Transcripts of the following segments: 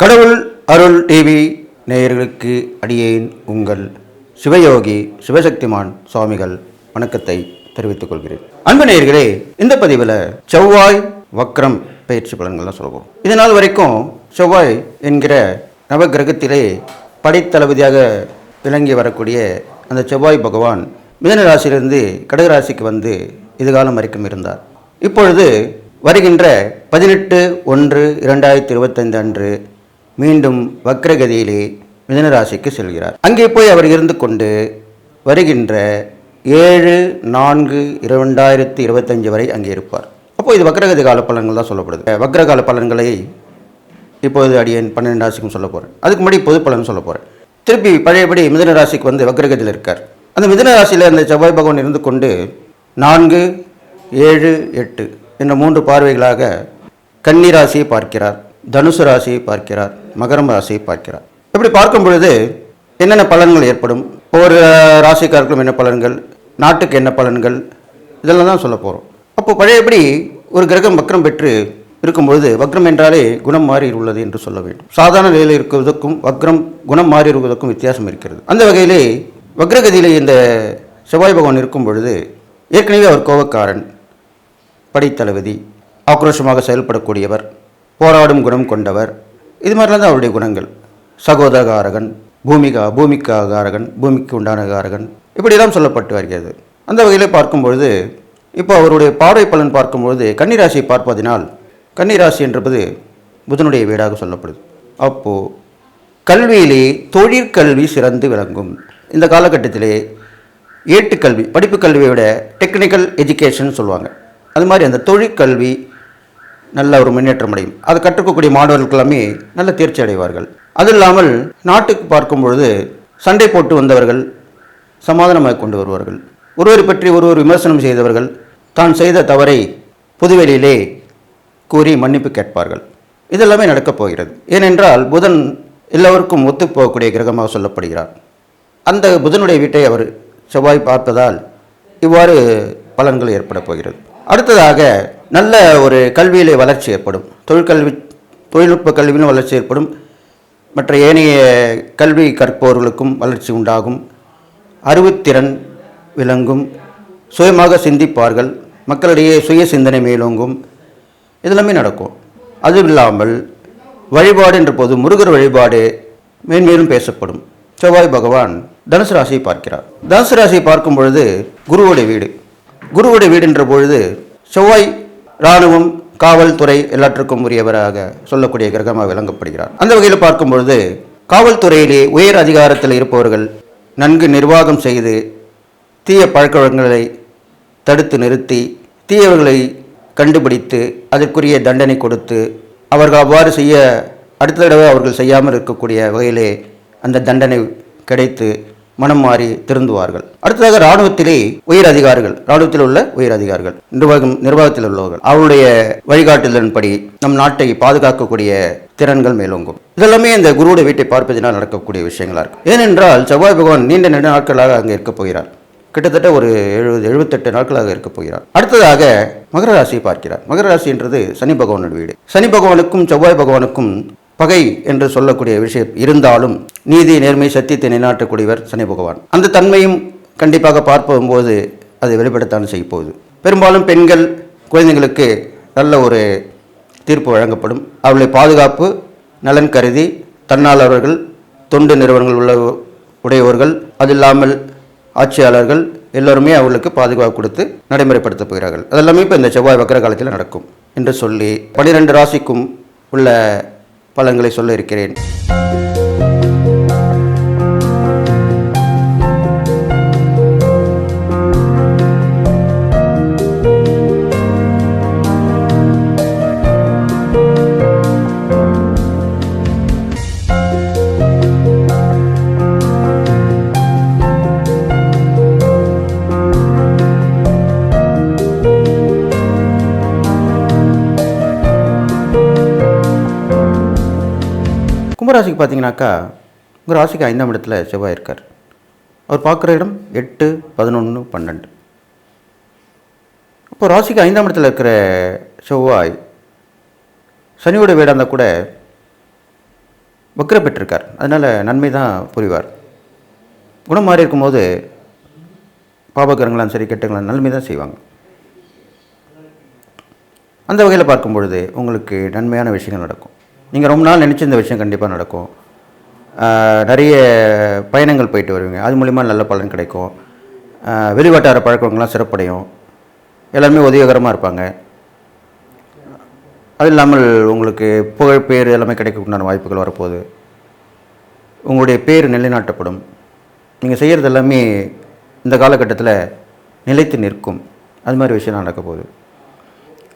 கடவுள் அருள் டிவி நேயர்களுக்கு அடியேன் உங்கள் சிவயோகி சிவசக்திமான் சுவாமிகள் வணக்கத்தை தெரிவித்துக் கொள்கிறேன். அன்பு நேயர்களே, இந்த பதிவில் செவ்வாய் வக்ரம் பயிற்சி பலன்கள்லாம் சொல்லுவோம். இதனால் வரைக்கும் செவ்வாய் என்கிற நவகிரகத்திலே படைத்தளபதியாக விளங்கி வரக்கூடிய அந்த செவ்வாய் பகவான் மிதுன ராசியிலிருந்து கடகராசிக்கு வந்து இதுகாலம் வரைக்கும் இருந்தார். இப்பொழுது வருகின்ற 18/1/2025 அன்று மீண்டும் வக்ரகதியிலே மிதுன ராசிக்கு செல்கிறார். அங்கே போய் அவர் இருந்து கொண்டு வருகின்ற 7/4/2025 வரை அங்கே இருப்பார். அப்போது இது வக்ரகதி கால பலன்கள் தான் சொல்லப்படுது. வக்ரகால பலன்களை இப்போது அடியேன் 12 ராசிக்கும் சொல்ல போகிறேன். அதுக்கு முன்னாடி பொது பலன் சொல்ல போகிறேன். திருப்பி பழையபடி மிதுன ராசிக்கு வந்து வக்ரகதியில் இருக்கார். அந்த மிதுன ராசியில் அந்த செவ்வாய் பகவான் இருந்து கொண்டு 4, 7, 8 என்ற 3 பார்வைகளாக கன்னி ராசியை பார்க்கிறார், தனுசு ராசியை பார்க்கிறார், மகரம் ராசியை பார்க்கிறார். இப்படி பார்க்கும் பொழுது என்னென்ன பலன்கள் ஏற்படும், ஒவ்வொரு ராசிக்காருக்கும் என்ன பலன்கள், நாட்டுக்கு என்ன பலன்கள், இதெல்லாம் தான் சொல்ல போகிறோம். அப்போ பழையபடி ஒரு கிரகம் வக்ரம் பெற்று இருக்கும்பொழுது வக்ரம் என்றாலே குணம் மாறி உள்ளது என்று சொல்ல வேண்டும். சாதாரண நிலையில் இருக்கிறதுக்கும் வக்ரம் குணம் மாறி இருப்பதற்கும் வித்தியாசம் இருக்கிறது. அந்த வகையிலே வக்ரகதியிலே இந்த செவ்வாய் பகவான் இருக்கும் பொழுது ஏற்கனவே அவர் கோபக்காரன், படைத்தளபதி, ஆக்ரோஷமாக செயல்படக்கூடியவர், போராடும் குணம் கொண்டவர், இது மாதிரிலாம் தான் அவருடைய குணங்கள். சகோதரகாரகன், பூமிக்காகாரகன், பூமிக்கு உண்டான காரகன், இப்படியெல்லாம் சொல்லப்பட்டு வருகிறது. அந்த வகையில் பார்க்கும்பொழுது இப்போ அவருடைய பார்வை பலன் பார்க்கும்பொழுது கன்னிராசியை பார்ப்பதினால் கன்னிராசி என்பது புதனுடைய வீடாக சொல்லப்படுது. அப்போது கல்வியிலே தொழிற்கல்வி சிறந்து விளங்கும். இந்த காலகட்டத்திலே ஏட்டுக்கல்வி, படிப்பு கல்வியை விட டெக்னிக்கல் எஜுகேஷன் சொல்லுவாங்க, அது மாதிரி அந்த தொழிற்கல்வி நல்ல ஒரு முன்னேற்றம் அடையும். அதை கற்றுக்கக்கூடிய மாணவர்கள் எல்லாமே நல்ல தேர்ச்சி அடைவார்கள். அது இல்லாமல் நாட்டுக்கு பார்க்கும் பொழுது சண்டை போட்டு வந்தவர்கள் சமாதானமாக கொண்டு வருவார்கள். ஒருவரை பற்றி ஒருவர் விமர்சனம் செய்தவர்கள் தான் செய்த தவறை பொதுவெளியிலே கூறி மன்னிப்பு கேட்பார்கள். இதெல்லாமே நடக்கப் போகிறது. ஏனென்றால் புதன் எல்லோருக்கும் ஒத்துப்போகக்கூடிய கிரகமாக சொல்லப்படுகிறார். அந்த புதனுடைய வீட்டை அவர் செவ்வாய் பார்ப்பதால் இவ்வாறு பலன்கள் ஏற்பட போகிறது. அடுத்ததாக நல்ல ஒரு கல்வியிலே வளர்ச்சி ஏற்படும். தொழில்நுட்ப கல்வியிலும் வளர்ச்சி ஏற்படும். மற்ற ஏனைய கல்வி கற்பவர்களுக்கும் வளர்ச்சி உண்டாகும். அறிவுத்திறன் விளங்கும். சுயமாக சிந்திப்பார்கள். மக்களிடையே சுய சிந்தனை மேலோங்கும். இதெல்லாமே நடக்கும். அதுவும் இல்லாமல் வழிபாடு என்ற போது முருகர் வழிபாடு மேன்மேலும் பேசப்படும். செவ்வாய் பகவான் தனுசு ராசியை பார்க்கிறார். தனுசு ராசியை பார்க்கும் பொழுது குருவுடைய வீடு. குருவுடைய வீடு என்ற பொழுது செவ்வாய் இராணுவம், காவல்துறை எல்லாற்றுக்கும் உரியவராக சொல்லக்கூடிய கிரகமாக விளங்கப்படுகிறார். அந்த வகையில் பார்க்கும் பொழுது காவல்துறையிலே உயர் அதிகாரத்தில் இருப்பவர்கள் நன்கு நிர்வாகம் செய்து தீய பழக்கவழக்கங்களை தடுத்து நிறுத்தி தீயவர்களை கண்டுபிடித்து அதற்குரிய தண்டனை கொடுத்து அவர்கள் அவ்வாறு செய்ய அடுத்த தடவை அவர்கள் செய்யாமல் இருக்கக்கூடிய வகையிலே அந்த தண்டனை கிடைத்து மனம் மாறி திருந்துவார்கள். அடுத்ததாக இராணுவத்திலே உயர் அதிகாரிகள், இராணுவத்தில் உள்ள உயர் அதிகாரிகள், நிர்வாகத்தில் உள்ளவர்கள், அவருடைய வழிகாட்டுதலின்படி நம் நாட்டை பாதுகாக்கக்கூடிய திறன்கள் மேலோங்கும். இதெல்லாமே இந்த குருவுடைய வீட்டை பார்ப்பதனால் நடக்கக்கூடிய விஷயங்களா இருக்கும். ஏனென்றால் செவ்வாய் பகவான் நீண்ட நாட்களாக அங்கே இருக்க போகிறார். கிட்டத்தட்ட ஒரு 78 நாட்களாக இருக்க போகிறார். அடுத்ததாக மகர ராசியை பார்க்கிறார். மகர ராசி என்றது சனி பகவானோட வீடு. சனி பகவானுக்கும் செவ்வாய் பகவானுக்கும் பகை என்று சொல்லக்கூடிய விஷயம் இருந்தாலும் நீதி, நேர்மை, சத்தியத்தை நிலைநாட்டக்கூடியவர் சனி பகவான். அந்த தன்மையும் கண்டிப்பாக பார்க்கும்போது அதை வெளிப்படத்தான் செய்ய போகுது. பெரும்பாலும் பெண்கள், குழந்தைங்களுக்கு நல்ல ஒரு தீர்ப்பு வழங்கப்படும். அவர்களை பாதுகாப்பு நலன் கருதி தன்னாளர்கள், தொண்டு நிறுவனங்கள் உடையவர்கள், அது இல்லாமல் ஆட்சியாளர்கள் எல்லோருமே அவர்களுக்கு பாதுகாப்பு கொடுத்து நடைமுறைப்படுத்த போகிறார்கள். அதெல்லாமே இப்போ இந்த செவ்வாய் வக்ர காலத்தில் நடக்கும் என்று சொல்லி 12 ராசிக்கும் உள்ள பலன்களை சொல்ல இருக்கிறேன். கும்பராசிக்கு பார்த்தீங்கன்னாக்கா உங்கள் ராசிக்கு 5ஆம் இடத்துல செவ்வாய் இருக்கார். அவர் பார்க்குற இடம் 8, 11, 12. இப்போ ராசிக்கு 5ஆம் இடத்துல இருக்கிற செவ்வாய் சனியோட வீடாக இருந்தால் கூட வக்ர பெற்றிருக்கார், அதனால் நன்மை தான் புரிவார். குணம் மாறி இருக்கும்போது பாபகரங்களாம் சரி கெட்டங்களாம் நன்மை தான் செய்வாங்க. அந்த வகையில் பார்க்கும் பொழுது உங்களுக்கு நன்மையான விஷயங்கள் நடக்கும். நீங்கள் ரொம்ப நாள் நினச்சி இந்த விஷயம் கண்டிப்பாக நடக்கும். நிறைய பயணங்கள் போயிட்டு வருவீங்க, அது மூலிமா நல்ல பலன் கிடைக்கும். வெளிவட்டார பழக்கங்கள்லாம் சிறப்படையும், எல்லாருமே உதவிகரமாக இருப்பாங்க. அது இல்லாமல் உங்களுக்கு புகழ் பேர் எல்லாமே கிடைக்கக்கூடிய வாய்ப்புகள் வரப்போகுது. உங்களுடைய பேர் நிலைநாட்டப்படும். நீங்கள் செய்கிறது எல்லாமே இந்த காலகட்டத்தில் நிலைத்து நிற்கும். அது மாதிரி விஷயம் நடக்க போகுது.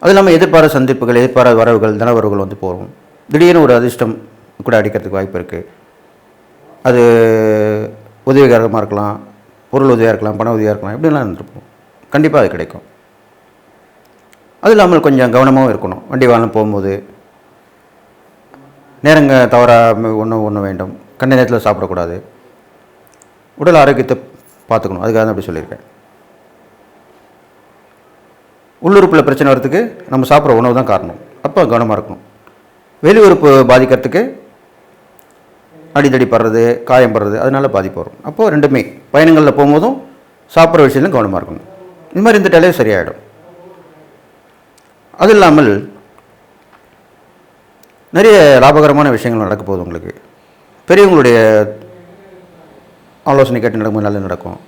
அது இல்லாமல் எதிர்பாராத சந்திப்புகள், எதிர்பாராத வரவுகள், தனவரவுகள் வந்து போகும். திடீர்னு ஒரு அதிர்ஷ்டம் கூட அடிக்கிறதுக்கு வாய்ப்பு இருக்குது. அது உதவிகரமாக இருக்கலாம், பொருள் உதவியாக இருக்கலாம், பண உதவியாக இருக்கலாம், இப்படிலாம் இருந்துருப்போம். கண்டிப்பாக அது கிடைக்கும். அது இல்லாமல் கொஞ்சம் கவனமாகவும் இருக்கணும். வண்டி வாகனம் போகும்போது நேரங்க தவறாக ஒன்று வேண்டும். கண்ட நேரத்தில் சாப்பிடக்கூடாது. உடல் ஆரோக்கியத்தை பார்த்துக்கணும். அதுக்காக தான் அப்படி சொல்லியிருக்கேன். உள்ளுறுப்பில் பிரச்சனை வரத்துக்கு நம்ம சாப்பிட்ற உணவு தான் காரணம். அப்போ கவனமாக இருக்கணும். வெளி உறுப்பு பாதிக்கிறதுக்கு அடித்தடி படுறது, காயம் படுறது, அதனால பாதிப்பு வரும். அப்போது ரெண்டுமே பயணங்களில் போகும்போதும் சாப்பிட்ற விஷயத்துலையும் கவனமாக இருக்கணும். இது மாதிரி இருந்துட்டாலே சரியாயிடும். அது இல்லாமல் நிறைய லாபகரமான விஷயங்கள் நடக்க போகுது. உங்களுக்கு பெரியவங்களுடைய ஆலோசனை கேட்டு நடக்கும்போது நல்லது நடக்கும்.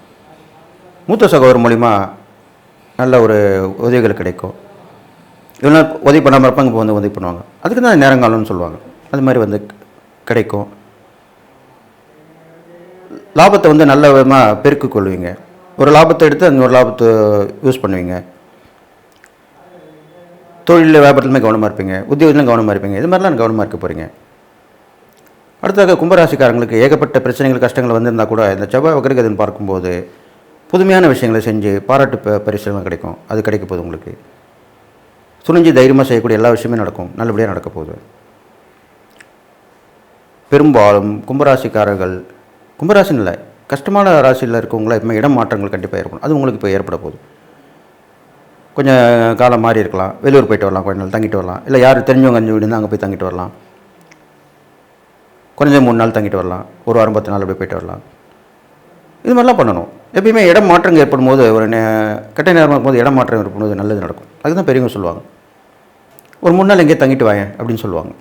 மூத்த சகோதரர் மூலிமா நல்ல ஒரு உதவிகள் கிடைக்கும். இவனா உதவி பண்ணாமல் இருப்பாங்க, இப்போ வந்து உதவி பண்ணுவாங்க. அதுக்கு தான் நேரங்காலம்னு சொல்லுவாங்க. அது மாதிரி வந்து கிடைக்கும். லாபத்தை வந்து நல்ல விதமாக பெருக்கிக் கொள்வீங்க. ஒரு லாபத்தை எடுத்து அந்த ஒரு லாபத்தை யூஸ் பண்ணுவீங்க. தொழில் வியாபாரத்துலையுமே கவனமாக இருப்பீங்க, உத்தியோகத்திலும் கவனமாக இருப்பீங்க. இது மாதிரிலாம் கவனமாக இருக்க போகிறீங்க. அடுத்ததாக கும்பராசிக்காரங்களுக்கு ஏகப்பட்ட பிரச்சனைகள், கஷ்டங்கள் வந்திருந்தால் கூட இந்த செவ்வாய் வக்ரகதின்னு பார்க்கும்போது புதுமையான விஷயங்களை செஞ்சு பாராட்டு பரிசுலாம் கிடைக்கும். அது கிடைக்க போகுது. உங்களுக்கு துணிஞ்சு தைரியமாக செய்யக்கூடிய எல்லா விஷயமே நடக்கும், நல்லபடியாக நடக்க போகுது. பெரும்பாலும் கும்பராசிக்காரர்கள், கும்பராசின்னு இல்லை, கஷ்டமான ராசியில் இருக்கவங்கள எப்பவுமே இடம் மாற்றங்கள் கண்டிப்பாக இருக்கணும். அது உங்களுக்கு இப்போ ஏற்பட போகுது. கொஞ்சம் காலம் மாறி இருக்கலாம், வெளியூர் போயிட்டு வரலாம், கொஞ்ச நாள் தங்கிட்டு வரலாம், இல்லை யார் தெரிஞ்சவங்க அஞ்சு வீடு இருந்தால் அங்கே போய் தங்கிட்டு வரலாம். குறைஞ்ச 3 நாள் தங்கிட்டு வரலாம், ஒரு வாரம் 10 நாள் அப்படி போயிட்டு வரலாம். இது மாதிரிலாம் பண்ணணும். எப்பயுமே இடம் மாற்றங்கள் ஏற்படும் போது, ஒரு கெட்ட நேரமாக இருக்கும்போது இடம் மாற்றம் ஏற்படும்போது நல்லது நடக்கும். அதுதான் பெரியவங்க சொல்லுவாங்க. ஒரு 3 நாள் எங்கேயே தங்கிட்டு வாங்க அப்படின்னு சொல்லுவாங்க.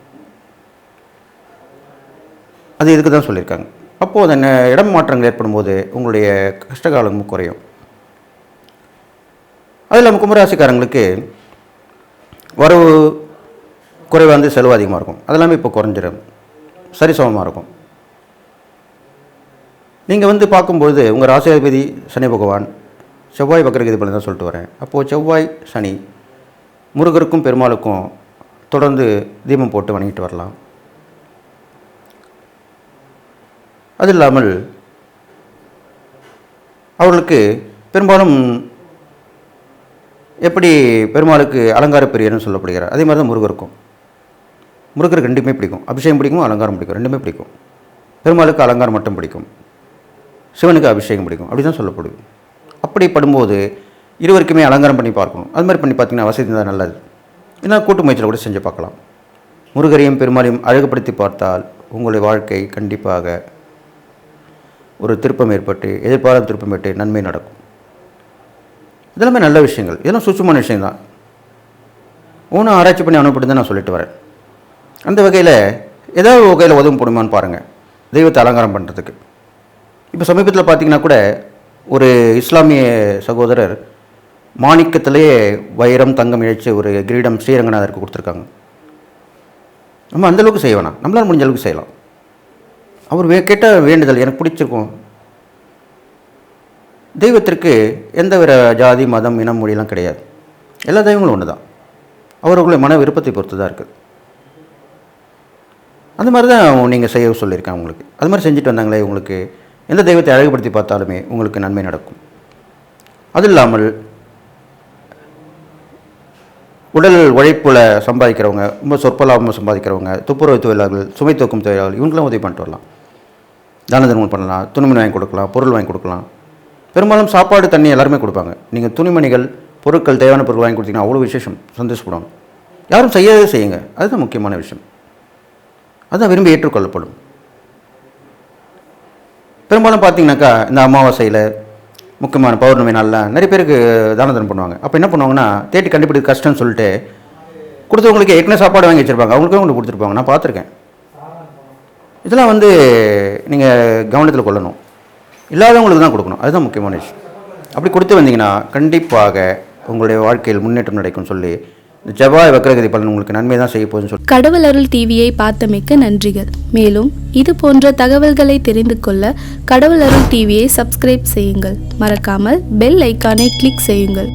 அது இதுக்கு தான் சொல்லியிருக்காங்க. அப்போது அந்த இடம் மாற்றங்கள் ஏற்படும் போது உங்களுடைய கஷ்டகாலமும் குறையும். அது இல்லாமல் கும்பராசிக்காரங்களுக்கு வரவு குறைவாக வந்து செலவு அதிகமாக இருக்கும். அதெல்லாமே இப்போ குறைஞ்சிடும், சரிசமமாக இருக்கும். நீங்கள் வந்து பார்க்கும்பொழுது உங்கள் ராசியாதிபதி சனி பகவான் செவ்வாய் வக்ரகதி பலன் தான் சொல்லிட்டு வரேன். அப்போது செவ்வாய் சனி முருகருக்கும் பெருமாளுக்கும் தொடர்ந்து தீபம் போட்டு வணங்கிட்டு வரலாம். அது இல்லாமல் அவர்களுக்கு பெரும்பாலும் எப்படி பெருமாளுக்கு அலங்கார பிரியர்னு சொல்லப்படுகிறார், அதே மாதிரி தான் முருகருக்கும். முருகருக்கு ரெண்டுமே பிடிக்கும். அபிஷேகம் பிடிக்கும், அலங்காரம் பிடிக்கும், ரெண்டுமே பிடிக்கும். பெருமாளுக்கு அலங்காரம் மட்டும் பிடிக்கும், சிவனுக்கு அபிஷேகம் பிடிக்கும், அப்படி தான் சொல்லப்படுது. அப்படி படும்போது இருவருக்குமே அலங்காரம் பண்ணி பார்க்கணும். அது மாதிரி பண்ணி பார்த்தீங்கன்னா வசதி தான் நல்லது. இதனால் கூட்டு முயற்சியில் கூட செஞ்சு பார்க்கலாம். முருகரையும் பெருமாளையும் அழகுபடுத்தி பார்த்தால் உங்களுடைய வாழ்க்கை கண்டிப்பாக ஒரு திருப்பம் ஏற்பட்டு, எதிர்பாராத திருப்பம் ஏற்பட்டு நன்மை நடக்கும். இதெல்லாமே நல்ல விஷயங்கள், இதெல்லாம் சூட்சமான விஷயம்தான். ஒன்றும் ஆராய்ச்சி பண்ணி அனுப்பிட்டு தான் நான் சொல்லிட்டு வரேன். அந்த வகையில் ஏதாவது வகையில் உதவும் போடுமான்னு பாருங்கள், தெய்வத்தை அலங்காரம் பண்ணுறதுக்கு. இப்போ சமீபத்தில் பார்த்தீங்கன்னா கூட ஒரு இஸ்லாமிய சகோதரர் மாணிக்கத்திலேயே வைரம் தங்கம் இழைச்சி ஒரு கிரீடம் ஸ்ரீரங்கநாதருக்கு கொடுத்துருக்காங்க. நம்ம அந்தளவுக்கு செய்ய வேணாம், நம்மளால் முடிஞ்ச அளவுக்கு செய்யலாம். அவர் கேட்ட வேண்டுதல் எனக்கு பிடிச்சிருக்கும். தெய்வத்திற்கு எந்த ஒரு ஜாதி மதம் இனம் மொழியெல்லாம் கிடையாது. எல்லா தெய்வங்களும் ஒன்று தான். அவர்களுடைய மன விருப்பத்தை பொறுத்து தான் இருக்குது. அந்த மாதிரி தான் நீங்கள் செய்ய சொல்லியிருக்கேன் உங்களுக்கு. அது மாதிரி செஞ்சுட்டு வந்தாங்களே, உங்களுக்கு எந்த தெய்வத்தை அழகுபடுத்தி பார்த்தாலுமே உங்களுக்கு நன்மை நடக்கும். அது இல்லாமல் உடல் உழைப்பில் சம்பாதிக்கிறவங்க, ரொம்ப சொற்ப லாபமாக சம்பாதிக்கிறவங்க, துப்புரவு தொழிலாளர்கள், சுமை தூக்கும் தொழிலாளர்கள், இவங்களாம் உதவி பண்ணிட்டு வரலாம். தான தர்மம் பண்ணலாம், துணிமணி வாங்கி கொடுக்கலாம், பொருள் வாங்கி கொடுக்கலாம். பெரும்பாலும் சாப்பாடு தண்ணி எல்லாருமே கொடுப்பாங்க. நீங்கள் துணிமணிகள், பொருட்கள், தேவையான பொருள் வாங்கி கொடுத்தீங்கன்னா அவ்வளோ விசேஷம், சந்தோஷப்படுவாங்க. யாரும் செய்யவே செய்யுங்க, அதுதான் முக்கியமான விஷயம். அதுதான் விரும்பி ஏற்றுக்கொள்ளப்படும். பெரும்பாலும் பார்த்தீங்கன்னாக்கா இந்த அமாவாசையில் முக்கியமான பௌர்ணமி நாளில் நிறைய பேருக்கு தான தர்மம் பண்ணுவாங்க. அப்போ என்ன பண்ணுவாங்கன்னா, தேடி கண்டுபிடிக்க கஷ்டம்னு சொல்லிட்டு கொடுத்தவங்களுக்கு ஏற்கனவே சாப்பாடு வாங்கி வச்சுருப்பாங்க, அவங்களுக்கும் கொண்டு கொடுத்துருப்பாங்க. நான் பார்த்துருக்கேன். இதெல்லாம் நீங்கள் கவனத்தில் கொள்ளணும். இல்லாதவங்களுக்கு தான் கொடுக்கணும், அதுதான் முக்கியமான விஷயம். அப்படி கொடுத்து வந்தீங்கன்னா கண்டிப்பாக உங்களுடைய வாழ்க்கையில் முன்னேற்றம் நடக்கும் சொல்லி இந்த செவ்வாய் வக்ரகதி பலன் உங்களுக்கு நன்மை தான் செய்ய போகுதுன்னு சொல்லி. கடவுள் அருள் டிவியை பார்த்தமைக்க நன்றிகள். மேலும் இது போன்ற தகவல்களை தெரிந்து கொள்ள கடவுள் அருள் டிவியை சப்ஸ்கிரைப் செய்யுங்கள். மறக்காமல் பெல் ஐக்கானை கிளிக் செய்யுங்கள்.